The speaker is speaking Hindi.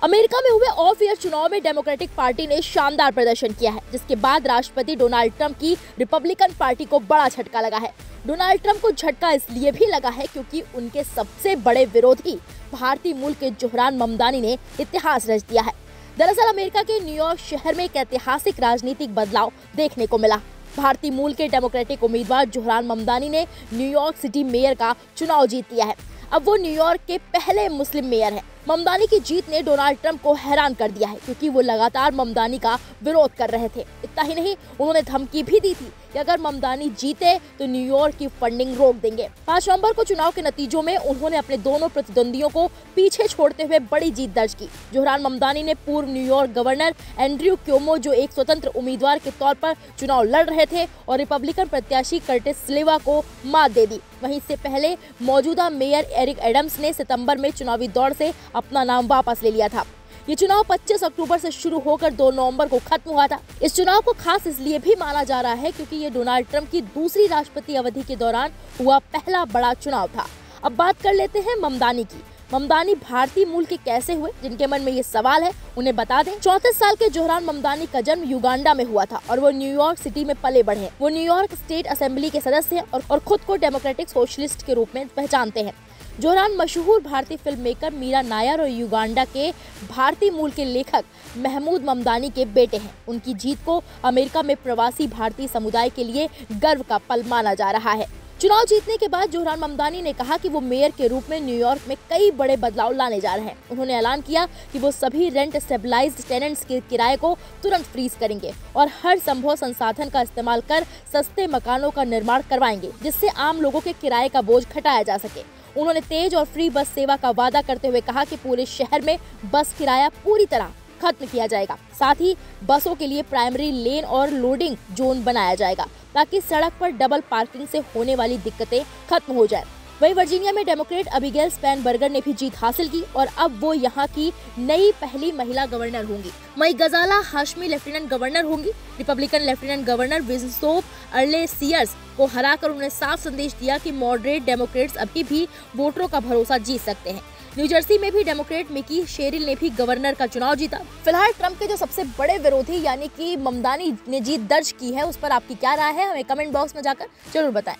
अमेरिका में हुए ऑफ ईयर चुनाव में डेमोक्रेटिक पार्टी ने शानदार प्रदर्शन किया है, जिसके बाद राष्ट्रपति डोनाल्ड ट्रंप की रिपब्लिकन पार्टी को बड़ा झटका लगा है। डोनाल्ड ट्रंप को झटका इसलिए भी लगा है क्योंकि उनके सबसे बड़े विरोधी भारतीय मूल के जोहरान ममदानी ने इतिहास रच दिया है। दरअसल अमेरिका के न्यूयॉर्क शहर में एक ऐतिहासिक राजनीतिक बदलाव देखने को मिला। भारतीय मूल के डेमोक्रेटिक उम्मीदवार जोहरान ममदानी ने न्यूयॉर्क सिटी मेयर का चुनाव जीत लिया है। अब वो न्यूयॉर्क के पहले मुस्लिम मेयर हैं। ममदानी की जीत ने डोनाल्ड ट्रंप को हैरान कर दिया है, क्योंकि वो लगातार ममदानी का विरोध कर रहे थे। इतना ही नहीं, उन्होंने धमकी भी दी थी कि अगर ममदानी जीते तो न्यूयॉर्क की फंडिंग रोक देंगे। 5 नवंबर को चुनाव के नतीजों में उन्होंने अपने दोनों प्रतिद्वंदियों को पीछे छोड़ते हुए बड़ी जीत दर्ज की। जोहरान ममदानी ने पूर्व न्यूयॉर्क गवर्नर एंड्रयू क्योमो, जो एक स्वतंत्र उम्मीदवार के तौर पर चुनाव लड़ रहे थे, और रिपब्लिकन प्रत्याशी कर्टिस सिल्वा को मात दे दी। वहीं इससे पहले मौजूदा मेयर एरिक एडम्स ने सितंबर में चुनावी दौड़ से अपना नाम वापस ले लिया था। ये चुनाव 25 अक्टूबर से शुरू होकर 2 नवंबर को खत्म हुआ था। इस चुनाव को खास इसलिए भी माना जा रहा है क्योंकि ये डोनाल्ड ट्रंप की दूसरी राष्ट्रपति अवधि के दौरान हुआ पहला बड़ा चुनाव था। अब बात कर लेते हैं ममदानी की। ममदानी भारतीय मूल के कैसे हुए? जिनके मन में ये सवाल है उन्हें बता दें। 34 साल के जोहरान ममदानी का जन्म युगांडा में हुआ था और वो न्यूयॉर्क सिटी में पले बढ़े हैं। वो न्यूयॉर्क स्टेट असेंबली के सदस्य हैं और खुद को डेमोक्रेटिक सोशलिस्ट के रूप में पहचानते हैं। जोहरान मशहूर भारतीय फिल्म मेकर मीरा नायर और युगांडा के भारतीय मूल के लेखक महमूद ममदानी के बेटे हैं। उनकी जीत को अमेरिका में प्रवासी भारतीय समुदाय के लिए गर्व का पल माना जा रहा है। चुनाव जीतने के बाद जोहरान ममदानी ने कहा कि वो मेयर के रूप में न्यूयॉर्क में कई बड़े बदलाव लाने जा रहे हैं। उन्होंने ऐलान किया कि वो सभी रेंट स्टेबलाइज्ड टेनेंट्स के किराए को तुरंत फ्रीज करेंगे और हर संभव संसाधन का इस्तेमाल कर सस्ते मकानों का निर्माण करवाएंगे, जिससे आम लोगों के किराए का बोझ घटाया जा सके। उन्होंने तेज और फ्री बस सेवा का वादा करते हुए कहा कि पूरे शहर में बस किराया पूरी तरह खत्म किया जाएगा। साथ ही बसों के लिए प्राइमरी लेन और लोडिंग जोन बनाया जाएगा, ताकि सड़क पर डबल पार्किंग से होने वाली दिक्कतें खत्म हो जाए। वहीं वर्जीनिया में डेमोक्रेट अबिगेल स्पैनबर्गर ने भी जीत हासिल की और अब वो यहाँ की नई पहली महिला गवर्नर होंगी। वहीं गजाला हाशमी लेफ्टिनेंट गवर्नर होंगी। रिपब्लिकन लेफ्टिनेंट गवर्नर विंसोप अर्ले सीयर्स को हराकर उन्होंने साफ संदेश दिया कि मॉडरेट डेमोक्रेट्स अभी भी वोटरों का भरोसा जीत सकते हैं। न्यू जर्सी में भी डेमोक्रेट मिकी शेरिल ने भी गवर्नर का चुनाव जीता। फिलहाल ट्रंप के जो सबसे बड़े विरोधी यानी कि ममदानी ने जीत दर्ज की है, उस पर आपकी क्या राय है? हमें कमेंट बॉक्स में जाकर जरूर बताएं।